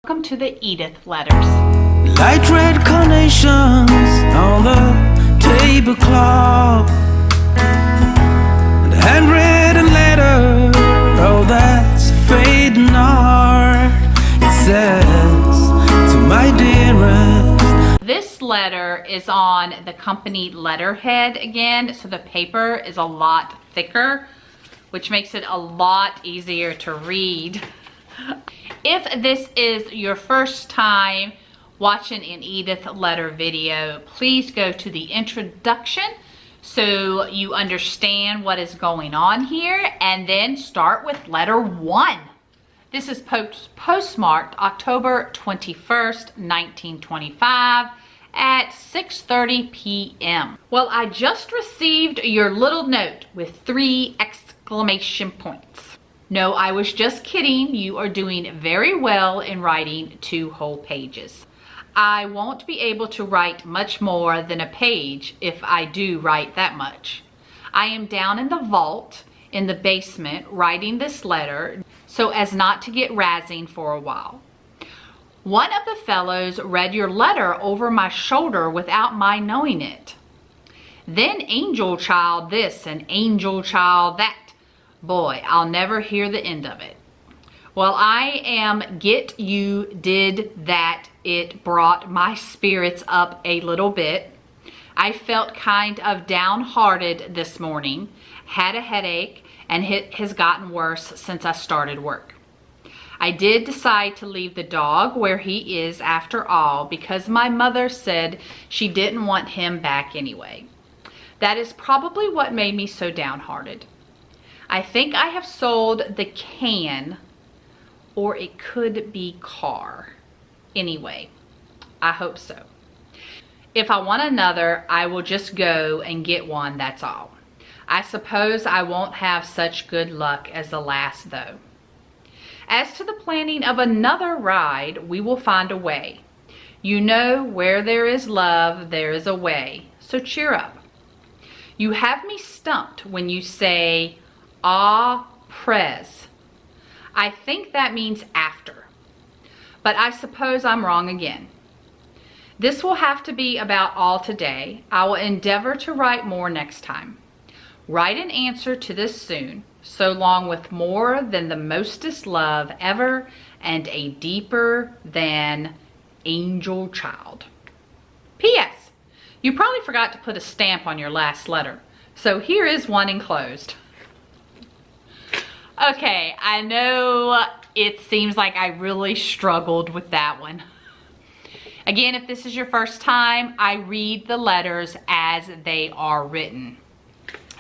Welcome to the Edith Letters. Light red carnations on the tablecloth, and a handwritten letter, oh that's fading art. It says, to my dearest. This letter is on the company letterhead again, so the paper is a lot thicker, which makes it a lot easier to read. If this is your first time watching an Edith letter video, please go to the introduction so you understand what is going on here, and then start with letter 1. This is postmarked October 21st, 1925 at 6:30 p.m. Well, I just received your little note with 3 exclamation points. No, I was just kidding. You are doing very well in writing 2 whole pages. I won't be able to write much more than a page if I do write that much. I am down in the vault in the basement writing this letter so as not to get razzing for a while. One of the fellows read your letter over my shoulder without my knowing it. Then angel child this and angel child that. Boy, I'll never hear the end of it. Well, I am get you did that. It brought my spirits up a little bit. I felt kind of downhearted this morning, had a headache, and it has gotten worse since I started work. I did decide to leave the dog where he is after all because my mother said she didn't want him back anyway. That is probably what made me so downhearted. I think I have sold the can, or it could be car. Anyway, I hope so. If I want another, I will just go and get one, that's all. I suppose I won't have such good luck as the last though. As to the planning of another ride, we will find a way. You know, where there is love, there is a way. So cheer up. You have me stumped when you say, après. I think that means after, but I suppose I'm wrong again. This will have to be about all today. I will endeavor to write more next time. Write an answer to this soon, so long with more than the mostest love ever and a deeper than angel child. P.S. You probably forgot to put a stamp on your last letter, so here is one enclosed. Okay, I know it seems like I really struggled with that one. Again, if this is your first time, I read the letters as they are written.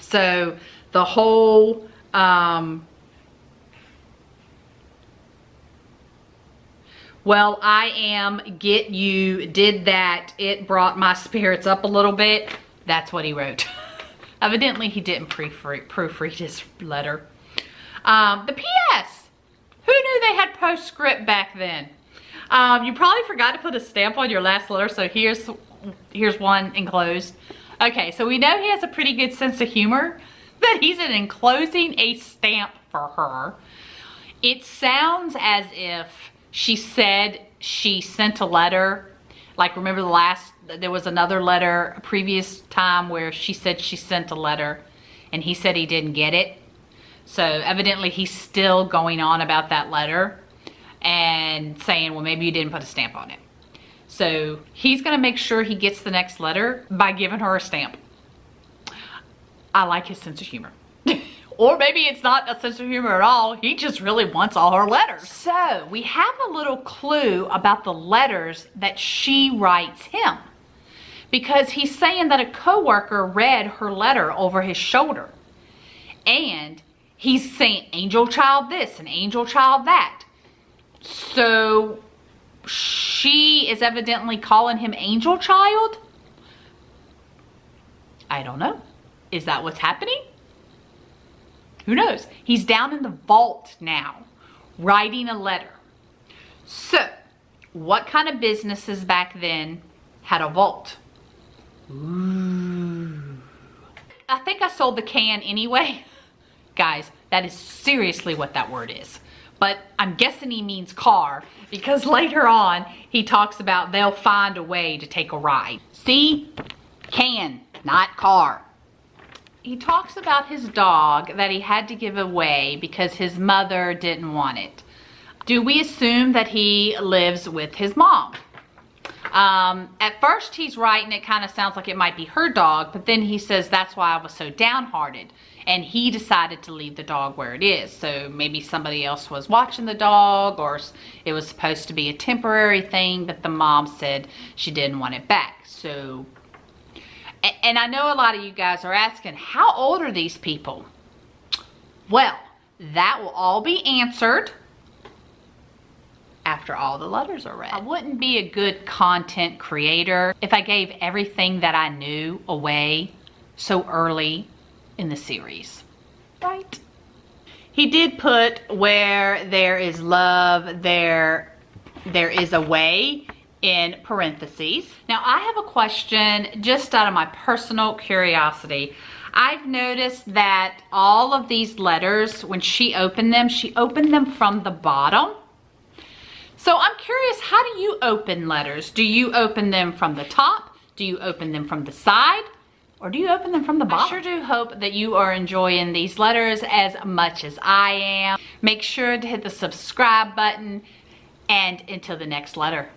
So the whole, well, I am, get you, did that, it brought my spirits up a little bit. That's what he wrote. Evidently, he didn't proofread his letter. The P.S. Who knew they had postscript back then? You probably forgot to put a stamp on your last letter, so here's one enclosed. Okay, so we know he has a pretty good sense of humor, that he's enclosing a stamp for her. It sounds as if she said she sent a letter. Like, remember there was another letter a previous time where she said she sent a letter and he said he didn't get it. So evidently he's still going on about that letter and saying, well, maybe you didn't put a stamp on it. So he's gonna make sure he gets the next letter by giving her a stamp. I like his sense of humor. Or maybe it's not a sense of humor at all. He just really wants all her letters. So we have a little clue about the letters that she writes him, because he's saying that a coworker read her letter over his shoulder. And he's saying angel child this and angel child that. So she is evidently calling him angel child. I don't know. Is that what's happening? Who knows? He's down in the vault now, writing a letter. So, what kind of businesses back then had a vault? Ooh. I think I sold the can anyway. Guys, that is seriously what that word is. but I'm guessing he means car because later on he talks about they'll find a way to take a ride. See? Can, not car. He talks about his dog that he had to give away because his mother didn't want it. Do we assume that he lives with his mom? At first he's right and it kind of sounds like it might be her dog, but then he says that's why I was so downhearted and he decided to leave the dog where it is. So maybe somebody else was watching the dog, or it was supposed to be a temporary thing, but the mom said she didn't want it back. So, and I know a lot of you guys are asking, how old are these people? Well, that will all be answered after all the letters are read. I wouldn't be a good content creator if I gave everything that I knew away so early in the series, right? He did put where there is love, there is a way in parentheses. Now I have a question just out of my personal curiosity. I've noticed that all of these letters, when she opened them from the bottom. So I'm curious, how do you open letters? Do you open them from the top? Do you open them from the side? Or do you open them from the bottom? I sure do hope that you are enjoying these letters as much as I am. Make sure to hit the subscribe button, and until the next letter.